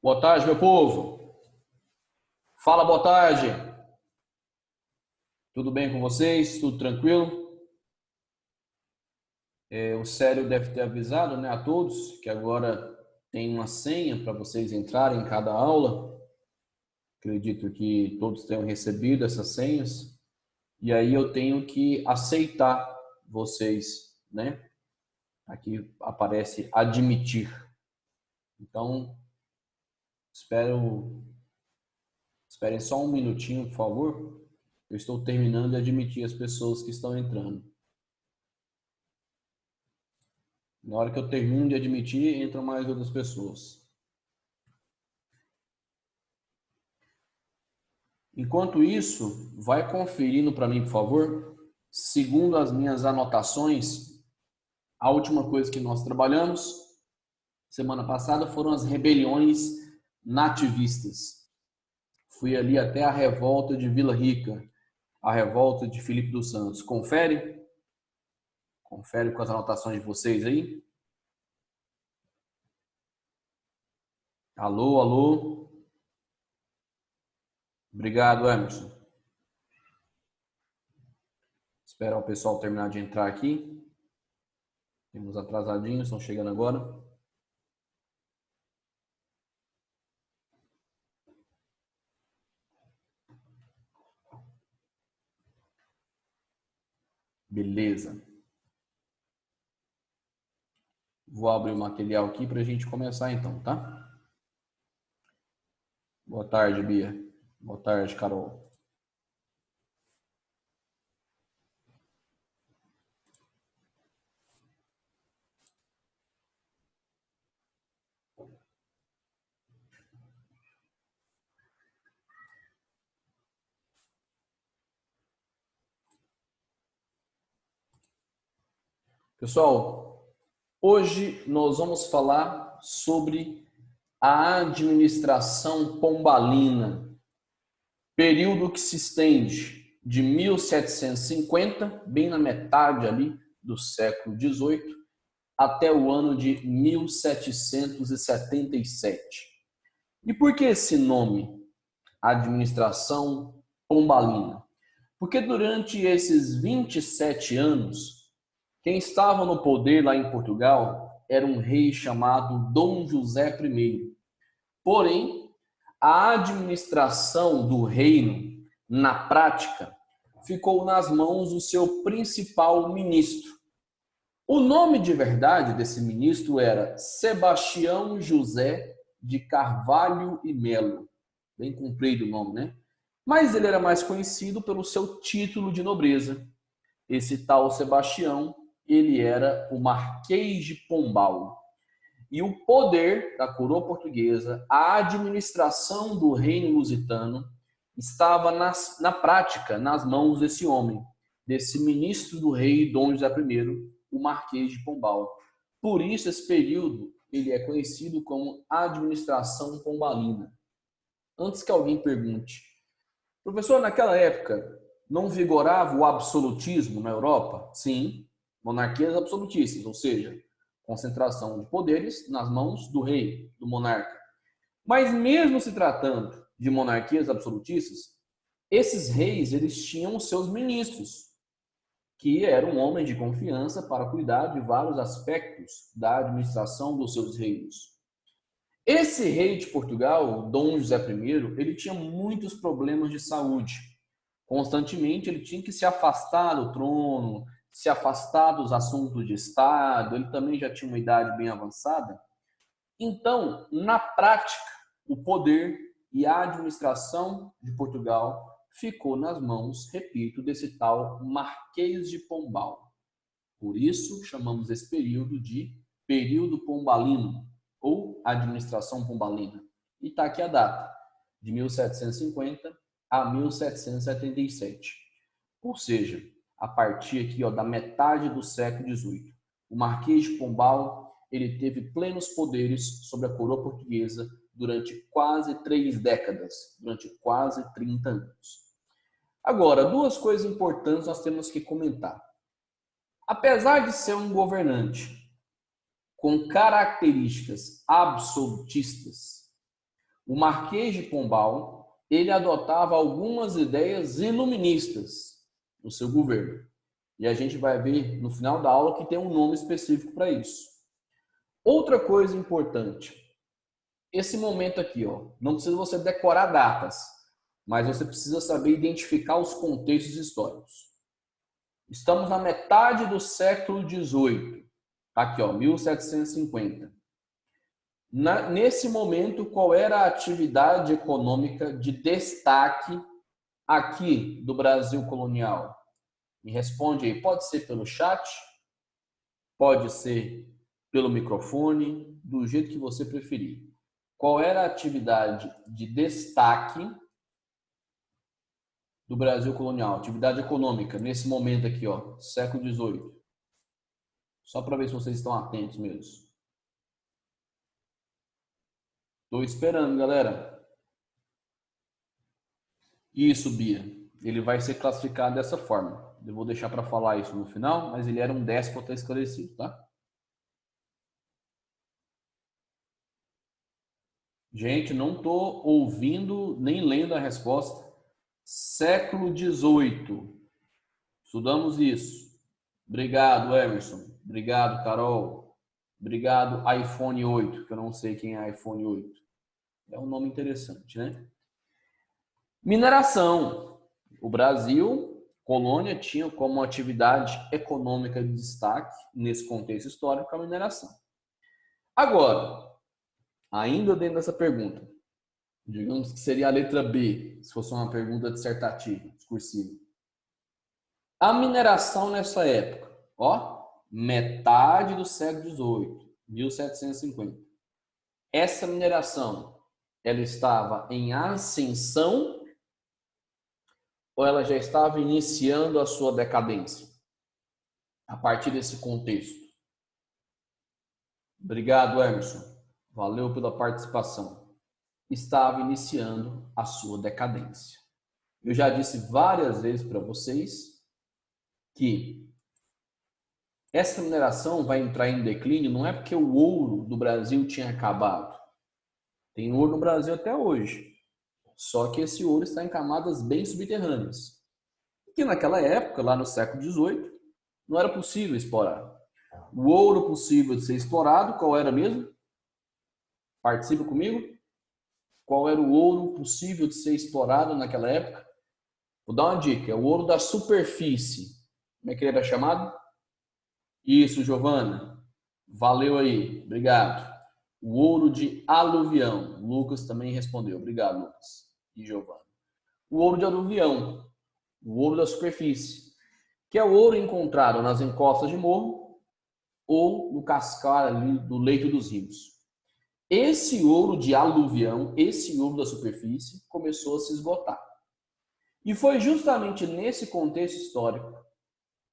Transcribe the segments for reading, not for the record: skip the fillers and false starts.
Boa tarde, meu povo. Fala, boa tarde. Tudo bem com vocês? Tudo tranquilo? O Célio deve ter avisado, né, a todos que agora tem uma senha para vocês entrarem em cada aula. Acredito que todos tenham recebido essas senhas. E aí eu tenho que aceitar vocês, né? Aqui aparece admitir. Então, espero, esperem só um minutinho, por favor. Eu estou terminando de admitir as pessoas que estão entrando. Na hora que eu termino de admitir, entram mais outras pessoas. Enquanto isso, vai conferindo para mim, por favor. Segundo as minhas anotações, a última coisa que nós trabalhamos semana passada foram as rebeliões nativistas. Fui ali até a revolta de Vila Rica, a revolta de Filipe dos Santos. Confere? Confere com as anotações de vocês aí. Alô, alô. Obrigado, Emerson. Esperar o pessoal terminar de entrar aqui. Temos atrasadinhos, estão chegando agora. Beleza. Vou abrir o material aqui para a gente começar então, tá? Boa tarde, Bia. Boa tarde, Carol. Pessoal, hoje nós vamos falar sobre a administração pombalina, período que se estende de 1750, bem na metade ali do século XVIII, até o ano de 1777. E por que esse nome, administração pombalina? Porque durante esses 27 anos, quem estava no poder lá em Portugal era um rei chamado Dom José I. Porém, a administração do reino, na prática, ficou nas mãos do seu principal ministro. O nome de verdade desse ministro era Sebastião José de Carvalho e Melo. Bem comprido o nome, né? Mas ele era mais conhecido pelo seu título de nobreza. Esse tal Sebastião, ele era o Marquês de Pombal. E o poder da coroa portuguesa, a administração do reino lusitano, estava na prática nas mãos desse homem, desse ministro do rei Dom José I, o Marquês de Pombal. Por isso esse período ele é conhecido como administração pombalina. Antes que alguém pergunte, professor, naquela época não vigorava o absolutismo na Europa? Sim, monarquias absolutistas, ou seja, concentração de poderes nas mãos do rei, do monarca. Mas mesmo se tratando de monarquias absolutistas, esses reis eles tinham seus ministros, que eram homens de confiança para cuidar de vários aspectos da administração dos seus reinos. Esse rei de Portugal, Dom José I, ele tinha muitos problemas de saúde. Constantemente ele tinha que se afastar do trono, se afastar dos assuntos de Estado, ele também já tinha uma idade bem avançada. Então, na prática, o poder e a administração de Portugal ficou nas mãos, repito, desse tal Marquês de Pombal. Por isso, chamamos esse período de período pombalino ou administração pombalina. E está aqui a data, de 1750 a 1777. Ou seja, a partir aqui da metade do século XVIII. O Marquês de Pombal ele teve plenos poderes sobre a coroa portuguesa durante quase 3 décadas, durante quase 30 anos. Agora, duas coisas importantes nós temos que comentar. Apesar de ser um governante com características absolutistas, o Marquês de Pombal, ele adotava algumas ideias iluministas no seu governo. E a gente vai ver no final da aula que tem um nome específico para isso. Outra coisa importante, esse momento aqui, ó, não precisa você decorar datas, mas você precisa saber identificar os contextos históricos. Estamos na metade do século XVIII, aqui, ó, 1750. Nesse momento, qual era a atividade econômica de destaque aqui do Brasil colonial? Me responde aí, pode ser pelo chat, pode ser pelo microfone, do jeito que você preferir. Qual era a atividade de destaque do Brasil colonial? Atividade econômica, nesse momento aqui, ó, século XVIII. Só para ver se vocês estão atentos mesmo. Estou esperando, galera. Isso, Bia. Ele vai ser classificado dessa forma. Eu vou deixar para falar isso no final, mas ele era um déspota esclarecido, tá? Gente, não estou ouvindo nem lendo a resposta. Século XVIII. Estudamos isso. Obrigado, Emerson. Obrigado, Carol. Obrigado, iPhone 8, que eu não sei quem é iPhone 8. É um nome interessante, né? Mineração. O Brasil, colônia, tinha como atividade econômica de destaque, nesse contexto histórico, a mineração. Agora, ainda dentro dessa pergunta, digamos que seria a letra B, se fosse uma pergunta dissertativa, discursiva. A mineração nessa época, ó, metade do século XVIII, 1750. Essa mineração, ela estava em ascensão ou ela já estava iniciando a sua decadência? A partir desse contexto. Obrigado, Emerson. Valeu pela participação. Estava iniciando a sua decadência. Eu já disse várias vezes para vocês que essa mineração vai entrar em declínio não é porque o ouro do Brasil tinha acabado. Tem ouro no Brasil até hoje. Só que esse ouro está em camadas bem subterrâneas. Que naquela época, lá no século XVIII, não era possível explorar. O ouro possível de ser explorado, qual era mesmo? Participa comigo? Qual era o ouro possível de ser explorado naquela época? Vou dar uma dica, é o ouro da superfície. Como é que ele era chamado? Isso, Giovana. Valeu aí, obrigado. O ouro de aluvião. Lucas também respondeu. Obrigado, Lucas. E Giovana. O ouro de aluvião. O ouro da superfície. Que é o ouro encontrado nas encostas de morro ou no cascar ali do leito dos rios. Esse ouro de aluvião, esse ouro da superfície, começou a se esgotar. E foi justamente nesse contexto histórico,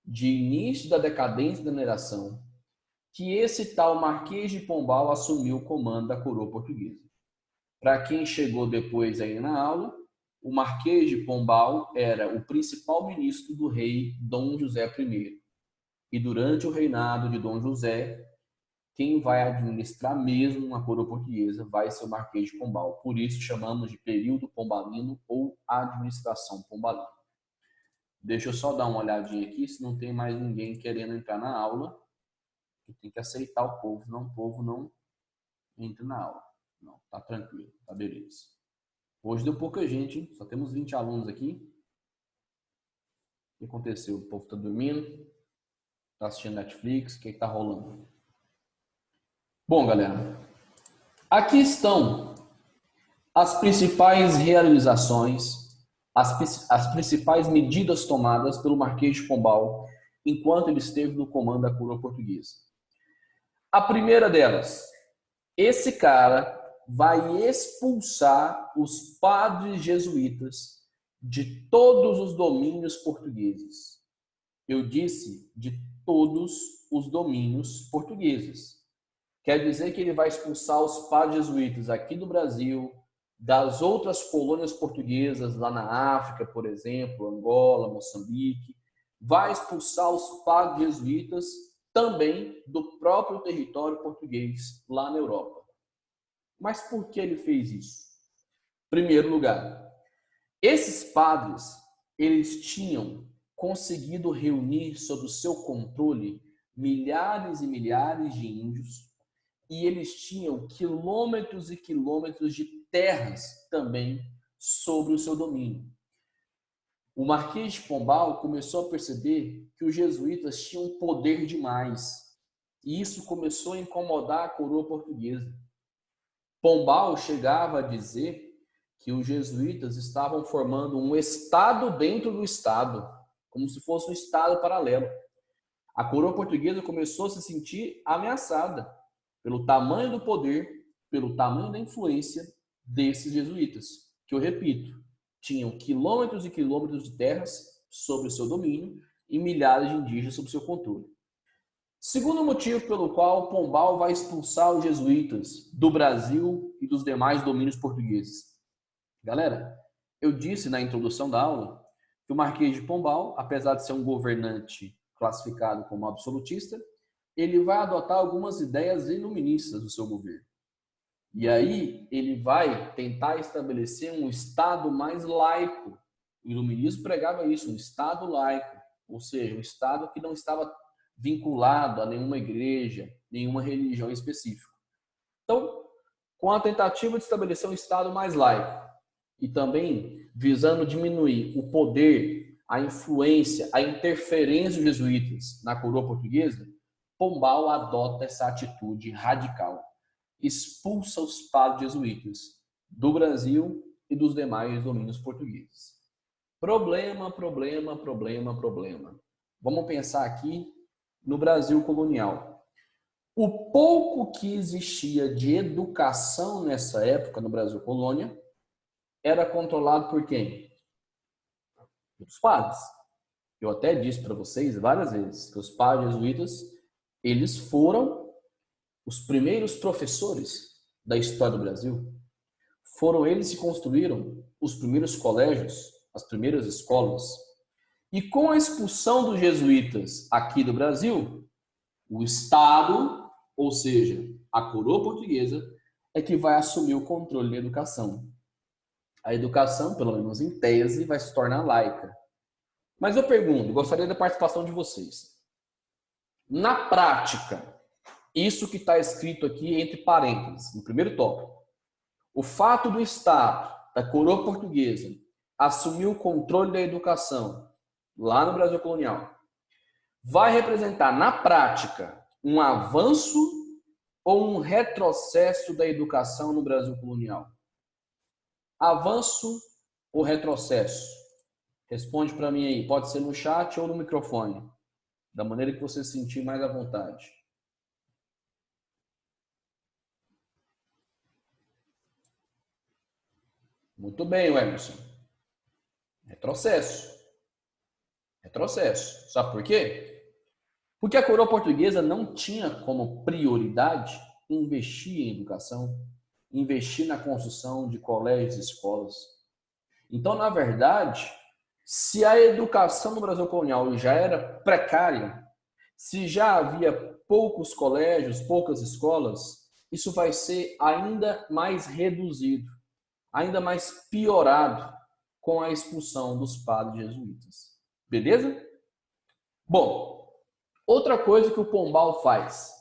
de início da decadência da mineração, que esse tal Marquês de Pombal assumiu o comando da coroa portuguesa. Para quem chegou depois aí na aula, o Marquês de Pombal era o principal ministro do rei Dom José I. E durante o reinado de Dom José, quem vai administrar mesmo a coroa portuguesa vai ser o Marquês de Pombal. Por isso chamamos de período pombalino ou administração pombalina. Deixa eu só dar uma olhadinha aqui, se não tem mais ninguém querendo entrar na aula. Tem que aceitar o povo não entra na aula. Não, tá tranquilo, tá beleza. Hoje deu pouca gente, hein? Só temos 20 alunos aqui. O que aconteceu? O povo tá dormindo? Tá assistindo Netflix? O que tá rolando? Bom, galera, aqui estão as principais realizações, as principais medidas tomadas pelo Marquês de Pombal enquanto ele esteve no comando da coroa portuguesa. A primeira delas, esse cara vai expulsar os padres jesuítas de todos os domínios portugueses. Eu disse de todos os domínios portugueses. Quer dizer que ele vai expulsar os padres jesuítas aqui do Brasil, das outras colônias portuguesas, lá na África, por exemplo, Angola, Moçambique. Vai expulsar os padres jesuítas também do próprio território português, lá na Europa. Mas por que ele fez isso? Primeiro lugar, esses padres, eles tinham conseguido reunir sob o seu controle milhares e milhares de índios e eles tinham quilômetros e quilômetros de terras também sobre o seu domínio. O Marquês de Pombal começou a perceber que os jesuítas tinham poder demais e isso começou a incomodar a coroa portuguesa. Pombal chegava a dizer que os jesuítas estavam formando um estado dentro do estado, como se fosse um estado paralelo. A coroa portuguesa começou a se sentir ameaçada pelo tamanho do poder, pelo tamanho da influência desses jesuítas, que eu repito, tinham quilômetros e quilômetros de terras sob o seu domínio e milhares de indígenas sob seu controle. Segundo motivo pelo qual Pombal vai expulsar os jesuítas do Brasil e dos demais domínios portugueses. Galera, eu disse na introdução da aula que o Marquês de Pombal, apesar de ser um governante classificado como absolutista, ele vai adotar algumas ideias iluministas do seu governo. E aí ele vai tentar estabelecer um Estado mais laico. O iluminismo pregava isso, um Estado laico, ou seja, um Estado que não estava vinculado a nenhuma igreja, nenhuma religião específica. Então, com a tentativa de estabelecer um Estado mais laico e também visando diminuir o poder, a influência, a interferência dos jesuítas na coroa portuguesa, Pombal adota essa atitude radical. Expulsa os padres jesuítas do Brasil e dos demais domínios portugueses. Problema, problema, problema, problema. Vamos pensar aqui no Brasil colonial. O pouco que existia de educação nessa época no Brasil colônia era controlado por quem? Os padres. Eu até disse para vocês várias vezes que os padres jesuítas, eles foram os primeiros professores da história do Brasil. Foram eles que construíram os primeiros colégios, as primeiras escolas. E com a expulsão dos jesuítas aqui do Brasil, o Estado, ou seja, a coroa portuguesa, é que vai assumir o controle da educação. A educação, pelo menos em tese, vai se tornar laica. Mas eu pergunto, gostaria da participação de vocês. Na prática, isso que está escrito aqui entre parênteses, no primeiro tópico, o fato do Estado, da coroa portuguesa, assumir o controle da educação lá no Brasil colonial, vai representar na prática um avanço ou um retrocesso da educação no Brasil colonial? Avanço ou retrocesso? Responde para mim aí, pode ser no chat ou no microfone, da maneira que você se sentir mais à vontade. Muito bem, Emerson. Retrocesso. Retrocesso. Sabe por quê? Porque a coroa portuguesa não tinha como prioridade investir em educação, investir na construção de colégios e escolas. Então, na verdade, se a educação no Brasil colonial já era precária, se já havia poucos colégios, poucas escolas, isso vai ser ainda mais reduzido, ainda mais piorado com a expulsão dos padres jesuítas. Beleza? Bom, outra coisa que o Pombal faz,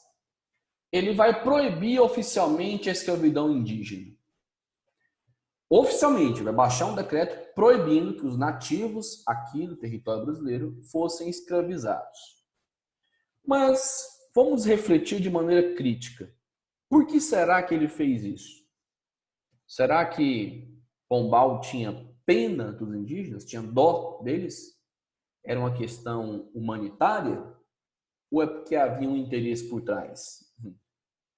ele vai proibir oficialmente a escravidão indígena. Oficialmente, vai baixar um decreto proibindo que os nativos aqui do território brasileiro fossem escravizados. Mas vamos refletir de maneira crítica. Por que será que ele fez isso? Será que Pombal tinha pena dos indígenas? Tinha dó deles? Era uma questão humanitária? Ou é porque havia um interesse por trás?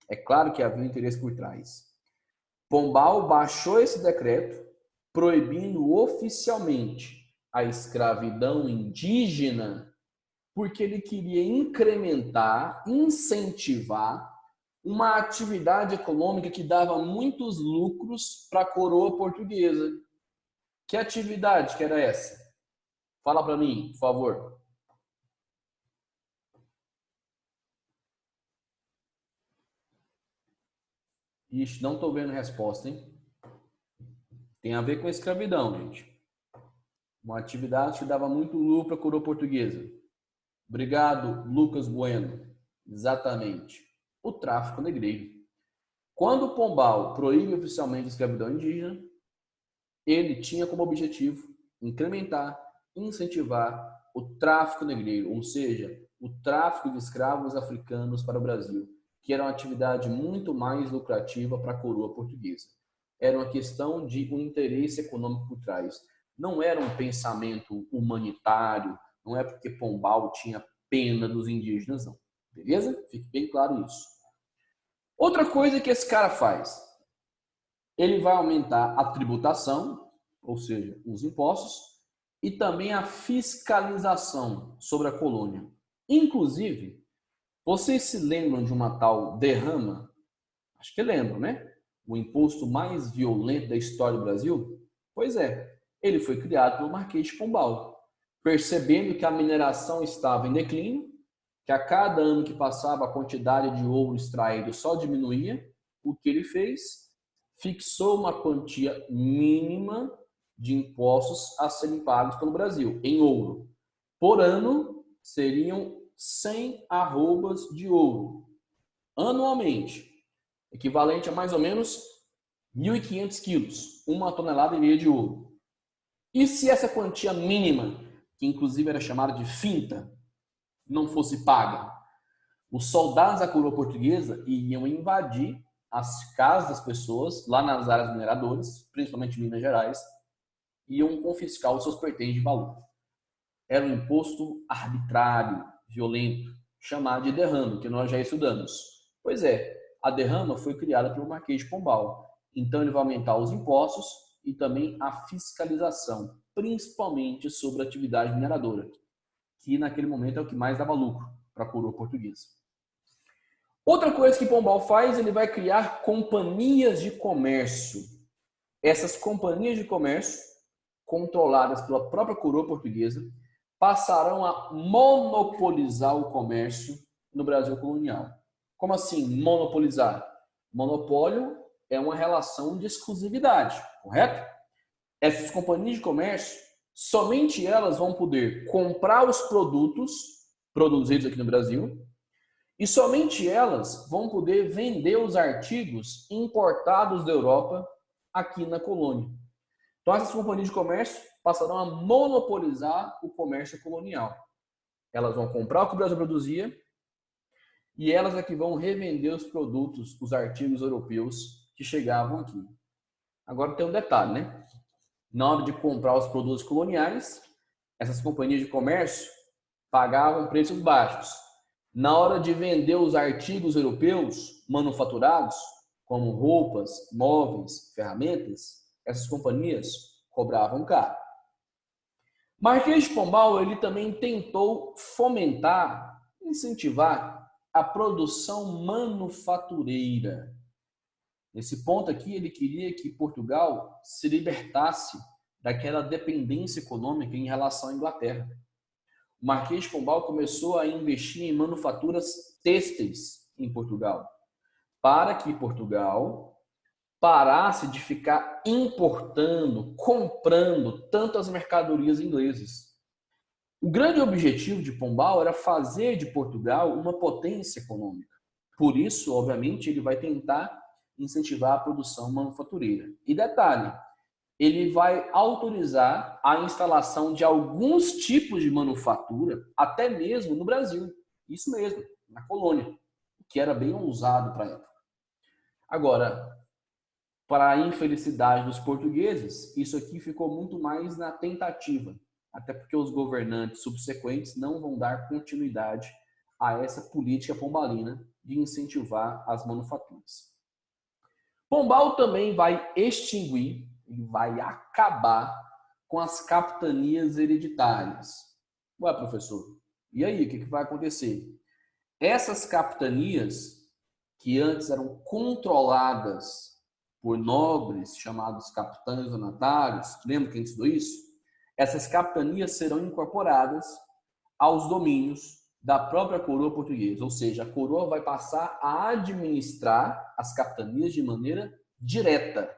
É claro que havia um interesse por trás. Pombal baixou esse decreto proibindo oficialmente a escravidão indígena porque ele queria incrementar, incentivar uma atividade econômica que dava muitos lucros para a coroa portuguesa. Que atividade que era essa? Fala para mim, por favor. Ixi, não estou vendo resposta, hein? Tem a ver com a escravidão, gente. Uma atividade que dava muito lucro à coroa portuguesa. Obrigado, Lucas Bueno. Exatamente. O tráfico negreiro. Quando Pombal proíbe oficialmente a escravidão indígena, ele tinha como objetivo incrementar, incentivar o tráfico negreiro, ou seja, o tráfico de escravos africanos para o Brasil, que era uma atividade muito mais lucrativa para a coroa portuguesa. Era uma questão de um interesse econômico por trás. Não era um pensamento humanitário, não é porque Pombal tinha pena dos indígenas, não. Beleza? Fique bem claro isso. Outra coisa que esse cara faz, ele vai aumentar a tributação, ou seja, os impostos, e também a fiscalização sobre a colônia. Inclusive, vocês se lembram de uma tal derrama? Acho que lembram, né? O imposto mais violento da história do Brasil? Pois é, ele foi criado pelo Marquês de Pombal, percebendo que a mineração estava em declínio, que a cada ano que passava a quantidade de ouro extraído só diminuía. O que ele fez? Fixou uma quantia mínima de impostos a serem pagos pelo Brasil, em ouro. Por ano, seriam 100 arrobas de ouro, anualmente, equivalente a mais ou menos 1.500 quilos, 1,5 toneladas de ouro. E se essa quantia mínima, que inclusive era chamada de finta, não fosse paga, os soldados da coroa portuguesa iriam invadir as casas das pessoas lá nas áreas mineradoras, principalmente em Minas Gerais, iam confiscar os seus pertences de valor. Era um imposto arbitrário, violento, chamado de derrama, que nós já estudamos. Pois é, a derrama foi criada pelo Marquês de Pombal. Então ele vai aumentar os impostos e também a fiscalização, principalmente sobre a atividade mineradora, que naquele momento é o que mais dava lucro para a coroa portuguesa. Outra coisa que Pombal faz, ele vai criar companhias de comércio. Essas companhias de comércio, controladas pela própria coroa portuguesa, passarão a monopolizar o comércio no Brasil colonial. Como assim monopolizar? Monopólio é uma relação de exclusividade, correto? Essas companhias de comércio, somente elas vão poder comprar os produtos produzidos aqui no Brasil e somente elas vão poder vender os artigos importados da Europa aqui na colônia. Então, essas companhias de comércio passarão a monopolizar o comércio colonial. Elas vão comprar o que o Brasil produzia e elas é que vão revender os produtos, os artigos europeus que chegavam aqui. Agora tem um detalhe, né? Na hora de comprar os produtos coloniais, essas companhias de comércio pagavam preços baixos. Na hora de vender os artigos europeus manufaturados, como roupas, móveis, ferramentas, essas companhias cobravam caro. Marquês de Pombal ele também tentou fomentar, incentivar a produção manufatureira. Nesse ponto aqui, ele queria que Portugal se libertasse daquela dependência econômica em relação à Inglaterra. O Marquês de Pombal começou a investir em manufaturas têxteis em Portugal, para que Portugal parasse de ficar importando, comprando tantas mercadorias inglesas. O grande objetivo de Pombal era fazer de Portugal uma potência econômica. Por isso, obviamente, ele vai tentar incentivar a produção manufatureira. E detalhe, ele vai autorizar a instalação de alguns tipos de manufatura, até mesmo no Brasil. Isso mesmo, na colônia, que era bem ousado para a época. Agora, para a infelicidade dos portugueses, isso aqui ficou muito mais na tentativa, até porque os governantes subsequentes não vão dar continuidade a essa política pombalina de incentivar as manufaturas. Pombal também vai extinguir, ele vai acabar com as capitanias hereditárias. Ué, professor, e aí, o que vai acontecer? Essas capitanias, que antes eram controladas por nobres, chamados capitães donatários, lembra que a gente estudou isso? Essas capitanias serão incorporadas aos domínios da própria coroa portuguesa, ou seja, a coroa vai passar a administrar as capitanias de maneira direta.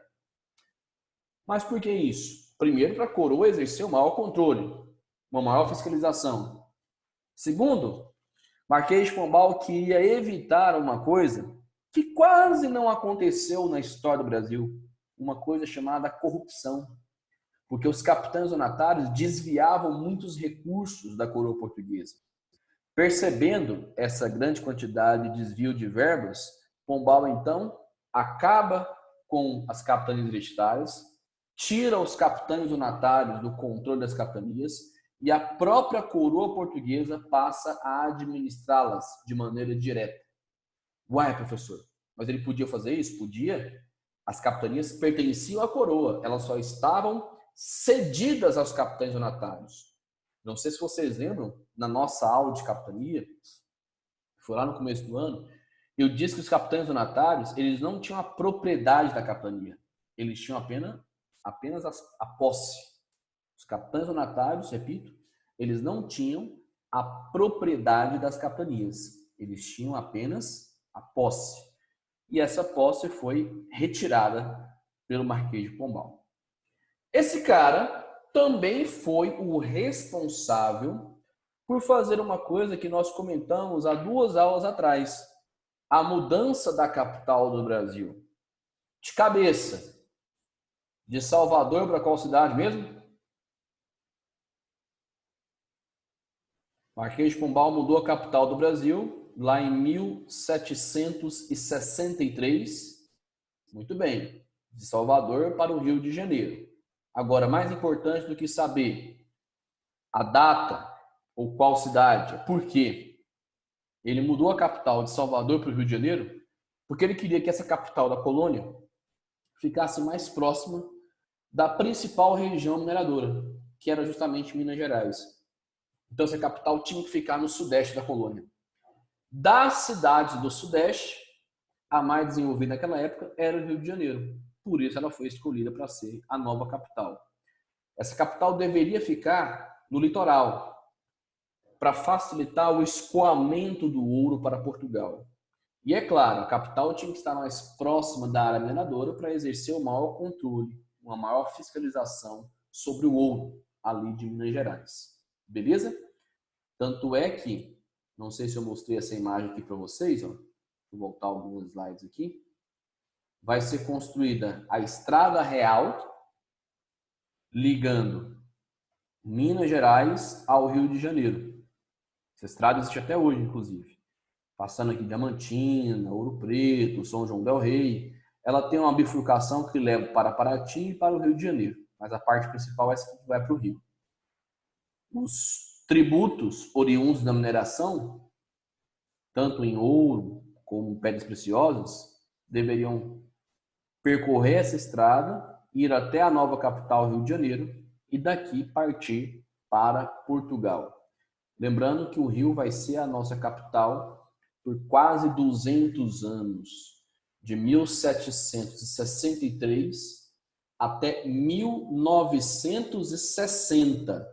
Mas por que isso? Primeiro, para a coroa exercer o maior controle, uma maior fiscalização. Segundo, Marquês de Pombal queria evitar uma coisa que quase não aconteceu na história do Brasil, uma coisa chamada corrupção, porque os capitães donatários desviavam muitos recursos da coroa portuguesa. Percebendo essa grande quantidade de desvio de verbas, Pombal então acaba com as capitanias hereditárias, tira os capitães donatários do controle das capitanias e a própria coroa portuguesa passa a administrá-las de maneira direta. Uai, professor, mas ele podia fazer isso? Podia. As capitanias pertenciam à coroa, elas só estavam cedidas aos capitães donatários. Não sei se vocês lembram, na nossa aula de capitania, foi lá no começo do ano, eu disse que os capitães donatários, eles não tinham a propriedade da capitania, eles tinham apenas a posse. Os capitães donatários, repito, eles não tinham a propriedade das capitanias, eles tinham apenas a posse. E essa posse foi retirada pelo Marquês de Pombal. Esse cara também foi o responsável por fazer uma coisa que nós comentamos há 2 aulas atrás, a mudança da capital do Brasil. De cabeça, de Salvador para qual cidade mesmo? Marquês de Pombal mudou a capital do Brasil lá em 1763. Muito bem, de Salvador para o Rio de Janeiro. Agora, mais importante do que saber a data ou qual cidade, por quê? Ele mudou a capital de Salvador para o Rio de Janeiro porque ele queria que essa capital da colônia ficasse mais próxima da principal região mineradora, que era justamente Minas Gerais. Então, essa capital tinha que ficar no sudeste da colônia. Das cidades do sudeste, a mais desenvolvida naquela época era o Rio de Janeiro. Por isso, ela foi escolhida para ser a nova capital. Essa capital deveria ficar no litoral, para facilitar o escoamento do ouro para Portugal. E é claro, a capital tinha que estar mais próxima da área mineradora para exercer o maior controle, uma maior fiscalização sobre o ouro ali de Minas Gerais. Beleza? Tanto é que, não sei se eu mostrei essa imagem aqui para vocês, ó. Vou voltar alguns slides aqui. Vai ser construída a Estrada Real, ligando Minas Gerais ao Rio de Janeiro. Essa estrada existe até hoje, inclusive. Passando aqui Diamantina, Ouro Preto, São João del Rei. Ela tem uma bifurcação que leva para Paraty e para o Rio de Janeiro. Mas a parte principal é essa que vai para o Rio. Os tributos oriundos da mineração, tanto em ouro como em pedras preciosas, deveriam percorrer essa estrada, ir até a nova capital, Rio de Janeiro, e daqui partir para Portugal. Lembrando que o Rio vai ser a nossa capital por quase 200 anos, de 1763 até 1960,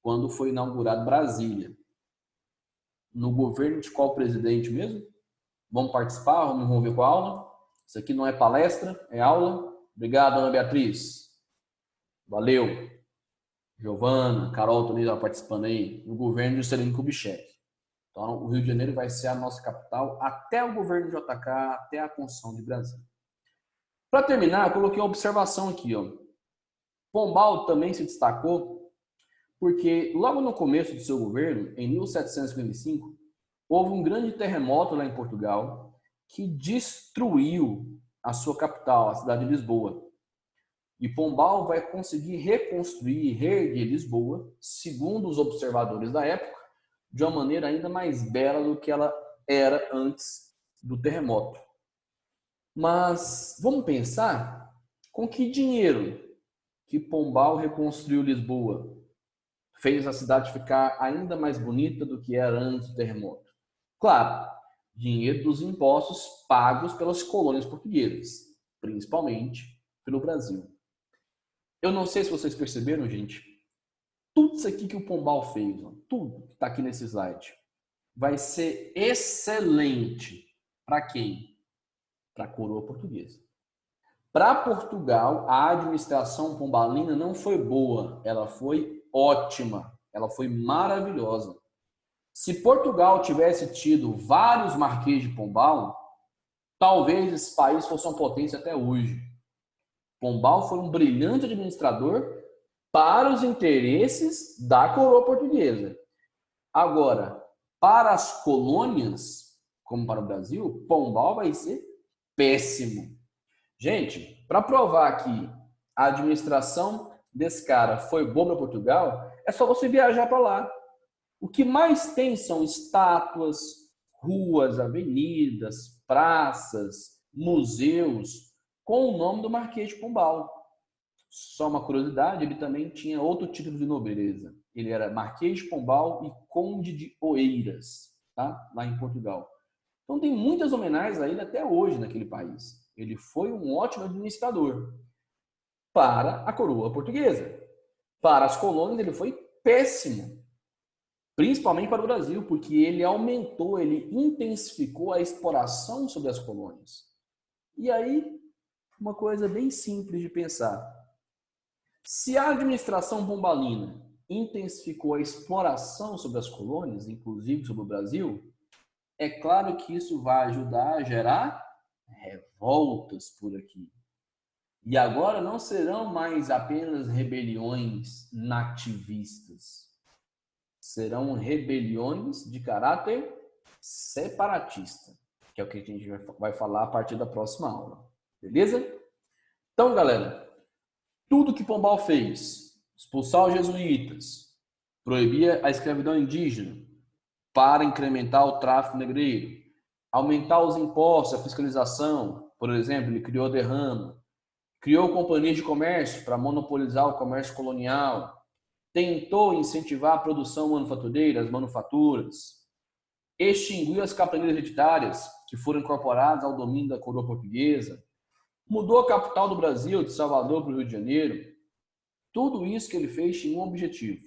quando foi inaugurado Brasília. No governo de qual presidente mesmo? Vamos participar? Vamos envolver com a aula? Isso aqui não é palestra, é aula. Obrigado, Ana Beatriz. Valeu. Giovana, Carol também está participando aí, no governo de Juscelino Kubitschek. Então, o Rio de Janeiro vai ser a nossa capital até o governo de JK, até a construção de Brasília. Para terminar, eu coloquei uma observação aqui. Ó. Pombal também se destacou porque logo no começo do seu governo, em 1755, houve um grande terremoto lá em Portugal que destruiu a sua capital, a cidade de Lisboa. E Pombal vai conseguir reconstruir e reerguer Lisboa, segundo os observadores da época, de uma maneira ainda mais bela do que ela era antes do terremoto. Mas vamos pensar com que dinheiro que Pombal reconstruiu Lisboa, fez a cidade ficar ainda mais bonita do que era antes do terremoto. Claro, dinheiro dos impostos pagos pelas colônias portuguesas, principalmente pelo Brasil. Eu não sei se vocês perceberam, gente, tudo isso aqui que o Pombal fez, ó, tudo que está aqui nesse slide, vai ser excelente para quem? Para a coroa portuguesa. Para Portugal, a administração pombalina não foi boa, ela foi ótima, ela foi maravilhosa. Se Portugal tivesse tido vários Marquês de Pombal, talvez esse país fosse uma potência até hoje. Pombal foi um brilhante administrador para os interesses da coroa portuguesa. Agora, para as colônias, como para o Brasil, Pombal vai ser péssimo. Gente, para provar que a administração desse cara foi boa para Portugal, é só você viajar para lá. O que mais tem são estátuas, ruas, avenidas, praças, museus com o nome do Marquês de Pombal. Só uma curiosidade, ele também tinha outro título de nobreza. Ele era Marquês de Pombal e Conde de Oeiras, tá? Lá em Portugal. Então tem muitas homenagens a ele até hoje naquele país. Ele foi um ótimo administrador para a coroa portuguesa. Para as colônias ele foi péssimo, principalmente para o Brasil, porque ele aumentou, ele intensificou a exploração sobre as colônias. E aí, uma coisa bem simples de pensar. Se a administração pombalina intensificou a exploração sobre as colônias, inclusive sobre o Brasil, é claro que isso vai ajudar a gerar revoltas por aqui. E agora não serão mais apenas rebeliões nativistas. Serão rebeliões de caráter separatista, que é o que a gente vai falar a partir da próxima aula. Beleza? Então, galera, tudo que Pombal fez, expulsar os jesuítas, proibir a escravidão indígena para incrementar o tráfico negreiro, aumentar os impostos, a fiscalização, por exemplo, ele criou a derrama, criou companhias de comércio para monopolizar o comércio colonial, tentou incentivar a produção manufatureira, as manufaturas, extinguiu as capitanias hereditárias que foram incorporadas ao domínio da coroa portuguesa, mudou a capital do Brasil, de Salvador para o Rio de Janeiro. Tudo isso que ele fez tinha um objetivo: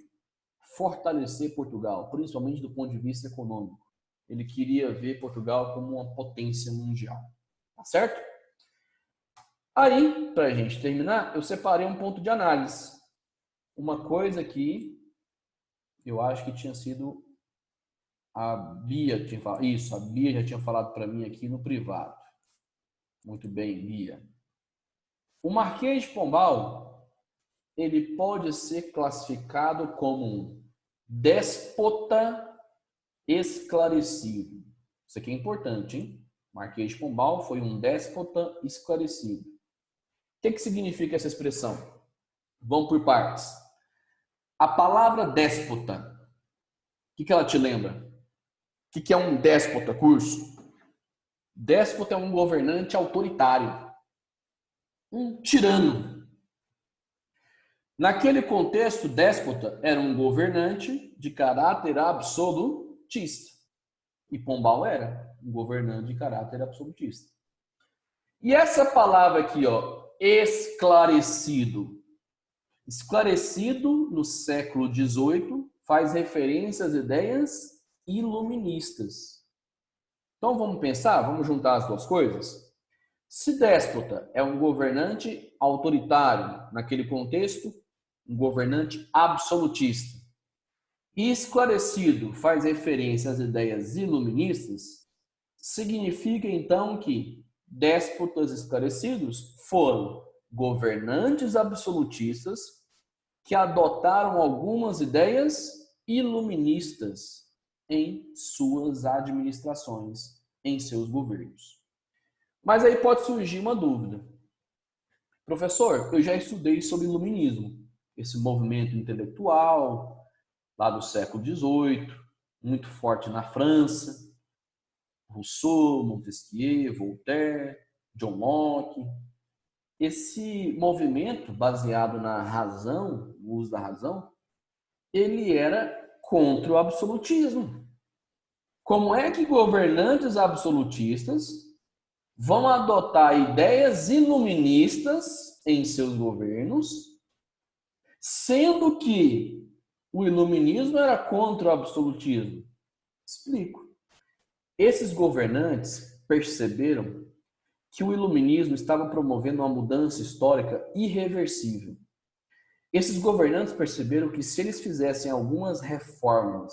fortalecer Portugal, principalmente do ponto de vista econômico. Ele queria ver Portugal como uma potência mundial. Tá certo? Aí, para a gente terminar, eu separei um ponto de análise. Uma coisa que eu acho que tinha sido a Bia tinha falado. Isso, a Bia já tinha falado para mim aqui no privado. Muito bem, Bia. O Marquês de Pombal, ele pode ser classificado como um déspota esclarecido. Isso aqui é importante, hein? Marquês de Pombal foi um déspota esclarecido. O que significa essa expressão? Vamos por partes. A palavra déspota, o que ela te lembra? O que é um déspota, curso? Déspota é um governante autoritário, um tirano. Naquele contexto, déspota era um governante de caráter absolutista. E Pombal era um governante de caráter absolutista. E essa palavra aqui, ó, esclarecido. Esclarecido, no século XVIII, faz referência às ideias iluministas. Então vamos pensar, vamos juntar as duas coisas? Se déspota é um governante autoritário, naquele contexto, um governante absolutista, e esclarecido faz referência às ideias iluministas, significa então que déspotas esclarecidos foram governantes absolutistas que adotaram algumas ideias iluministas em suas administrações, em seus governos. Mas aí pode surgir uma dúvida. Professor, eu já estudei sobre iluminismo, esse movimento intelectual lá do século XVIII, muito forte na França, Rousseau, Montesquieu, Voltaire, John Locke. Esse movimento baseado na razão, no uso da razão, ele era contra o absolutismo. Como é que governantes absolutistas vão adotar ideias iluministas em seus governos, sendo que o iluminismo era contra o absolutismo? Explico. Esses governantes perceberam que o iluminismo estava promovendo uma mudança histórica irreversível. Esses governantes perceberam que se eles fizessem algumas reformas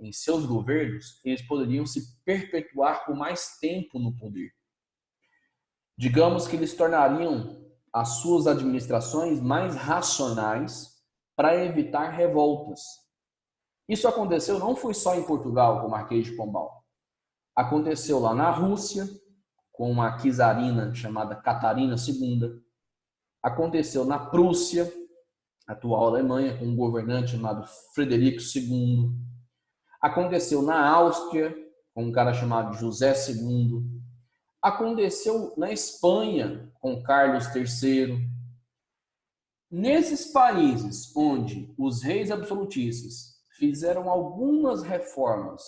em seus governos, eles poderiam se perpetuar por mais tempo no poder. Digamos que eles tornariam as suas administrações mais racionais para evitar revoltas. Isso aconteceu não foi só em Portugal, com o Marquês de Pombal. Aconteceu lá na Rússia, com uma czarina chamada Catarina II. Aconteceu na Prússia, atual Alemanha, com um governante chamado Frederico II. Aconteceu na Áustria, com um cara chamado José II. Aconteceu na Espanha, com Carlos III. Nesses países onde os reis absolutistas fizeram algumas reformas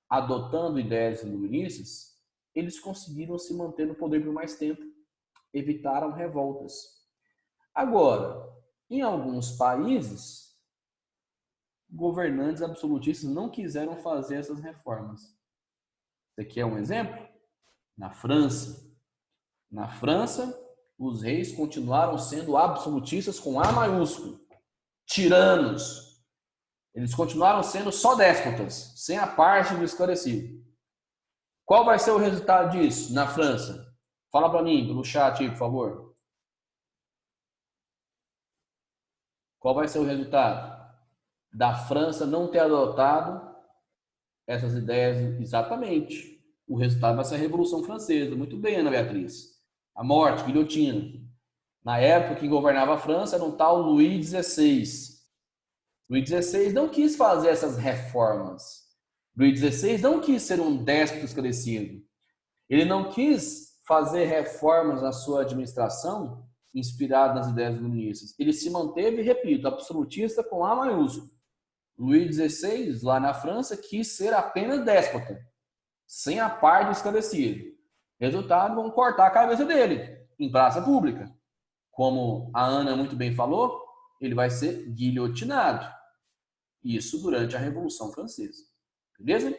adotando ideias iluministas, eles conseguiram se manter no poder por mais tempo, evitaram revoltas. Agora, em alguns países, governantes absolutistas não quiseram fazer essas reformas. Esse aqui é um exemplo? Na França. Na França, os reis continuaram sendo absolutistas com A maiúsculo, tiranos. Eles continuaram sendo só déspotas, sem a parte do esclarecido. Qual vai ser o resultado disso na França? Fala para mim, pelo chat aí, por favor. Qual vai ser o resultado da França não ter adotado essas ideias? Exatamente. O resultado vai ser a Revolução Francesa. Muito bem, Ana Beatriz. A morte, guilhotina. Na época que governava a França era um tal Luís XVI. Luís XVI não quis fazer essas reformas. Luís XVI não quis ser um déspota esclarecido. Ele não quis fazer reformas na sua administração inspirado nas ideias iluministas. Ele se manteve, repito, absolutista com A maiúsculo. Luís XVI, lá na França, quis ser apenas déspota, sem a parte do esclarecido. Resultado, vão cortar a cabeça dele em praça pública. Como a Ana muito bem falou, ele vai ser guilhotinado. Isso durante a Revolução Francesa. Beleza?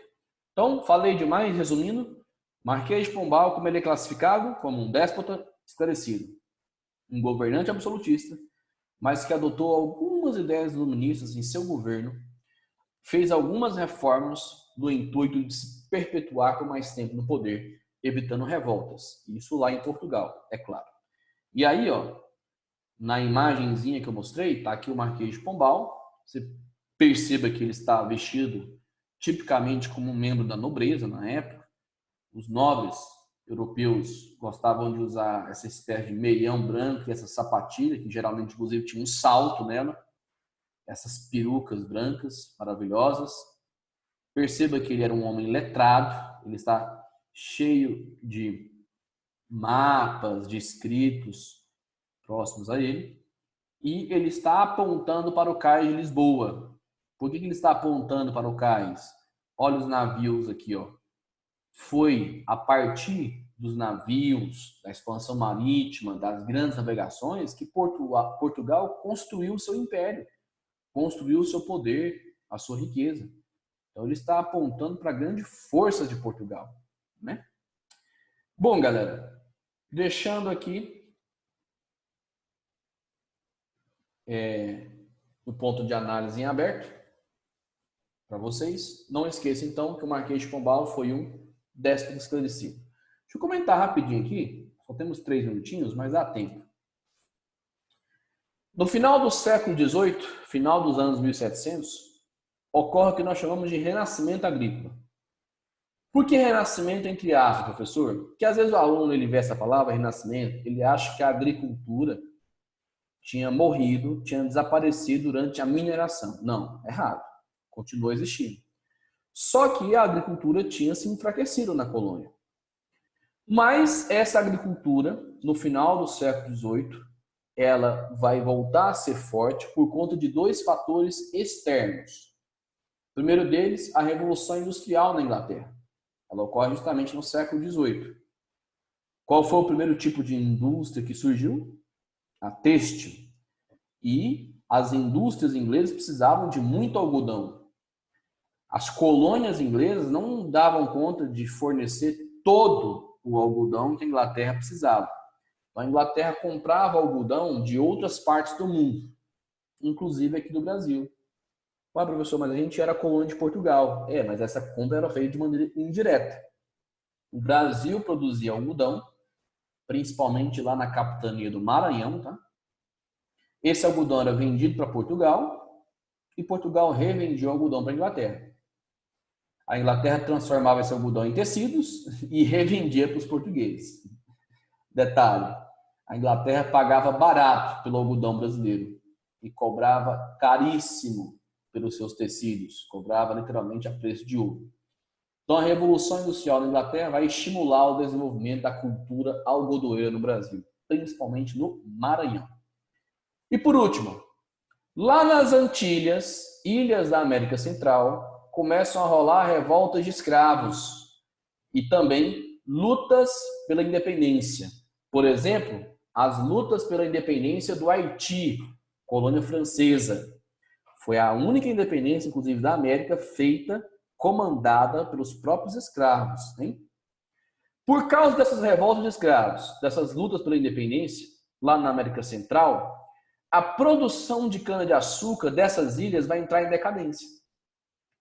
Então, falei demais, resumindo. Marquês de Pombal, como ele é classificado? Como um déspota esclarecido. Um governante absolutista, mas que adotou algumas ideias iluministas em seu governo, fez algumas reformas no intuito de se perpetuar por mais tempo no poder, evitando revoltas. Isso lá em Portugal, é claro. E aí, ó, na imagenzinha que eu mostrei, está aqui o Marquês de Pombal. Você perceba que ele está vestido tipicamente como um membro da nobreza na época. Os nobres europeus gostavam de usar essa espécie de meião branco e essa sapatilha, que geralmente, inclusive, tinha um salto nela. Essas perucas brancas maravilhosas. Perceba que ele era um homem letrado. Ele está cheio de mapas, de escritos próximos a ele. E ele está apontando para o cais de Lisboa. Por que ele está apontando para o cais? Olha os navios aqui, ó. Foi a partir dos navios, da expansão marítima, das grandes navegações, que Portugal construiu o seu império, construiu o seu poder, a sua riqueza. Então ele está apontando para a grande força de Portugal, né? Bom, galera, deixando aqui o ponto de análise em aberto para vocês. Não esqueça, então, que o Marquês de Pombal foi um déspota esclarecido. Deixa eu comentar rapidinho aqui. Só temos 3 minutinhos, mas dá tempo. No final do século XVIII, final dos anos 1700, ocorre o que nós chamamos de renascimento agrícola. Por que renascimento entre aspas, professor? Porque às vezes o aluno ele vê essa palavra renascimento, ele acha que a agricultura tinha morrido, tinha desaparecido durante a mineração. Não, errado. Continuou existindo. Só que a agricultura tinha se enfraquecido na colônia. Mas essa agricultura, no final do século XVIII, ela vai voltar a ser forte por conta de 2 fatores externos. O primeiro deles, a Revolução Industrial na Inglaterra. Ela ocorre justamente no século XVIII. Qual foi o primeiro tipo de indústria que surgiu? A têxtil. E as indústrias inglesas precisavam de muito algodão. As colônias inglesas não davam conta de fornecer todo o algodão que a Inglaterra precisava. Então, a Inglaterra comprava algodão de outras partes do mundo, inclusive aqui do Brasil. Ah, professor, mas a gente era colônia de Portugal. É, mas essa compra era feita de maneira indireta. O Brasil produzia algodão, principalmente lá na capitania do Maranhão, tá? Esse algodão era vendido para Portugal e Portugal revendia o algodão para a Inglaterra. A Inglaterra transformava esse algodão em tecidos e revendia para os portugueses. Detalhe, a Inglaterra pagava barato pelo algodão brasileiro e cobrava caríssimo pelos seus tecidos, cobrava literalmente a preço de ouro. Então, a Revolução Industrial na Inglaterra vai estimular o desenvolvimento da cultura algodoeira no Brasil, principalmente no Maranhão. E por último, lá nas Antilhas, ilhas da América Central, começam a rolar revoltas de escravos e também lutas pela independência. Por exemplo, as lutas pela independência do Haiti, colônia francesa. Foi a única independência, inclusive, da América feita, comandada pelos próprios escravos. Hein? Por causa dessas revoltas de escravos, dessas lutas pela independência, lá na América Central, a produção de cana-de-açúcar dessas ilhas vai entrar em decadência.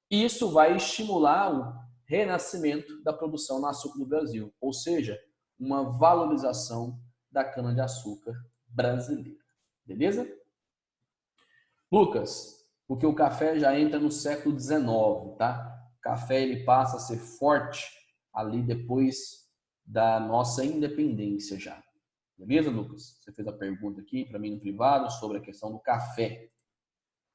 Isso vai estimular o renascimento da produção no açúcar do Brasil, ou seja, uma valorização da cana-de-açúcar brasileira. Beleza? Lucas, porque o café já entra no século XIX, tá? O café ele passa a ser forte ali depois da nossa independência já. Beleza, Lucas? Você fez a pergunta aqui para mim no privado sobre a questão do café.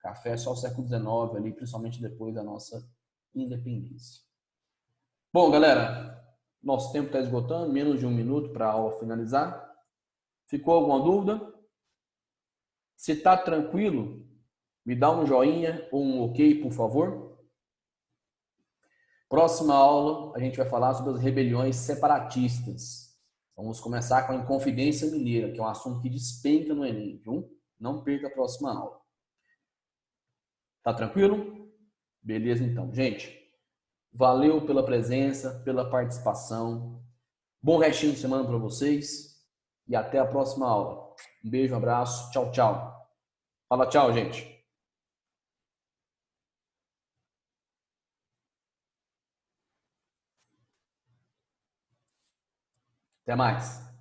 Café é só o século XIX ali, principalmente depois da nossa independência. Bom, galera, nosso tempo está esgotando, menos de 1 minuto para a aula finalizar. Ficou alguma dúvida? Se está tranquilo, me dá um joinha ou um ok, por favor. Próxima aula, a gente vai falar sobre as rebeliões separatistas. Vamos começar com a Inconfidência Mineira, que é um assunto que despenca no Enem, viu? Não perca a próxima aula. Tá tranquilo? Beleza, então. Gente, valeu pela presença, pela participação. Bom restinho de semana para vocês e até a próxima aula. Um beijo, um abraço. Tchau, tchau. Fala tchau, gente. Até mais.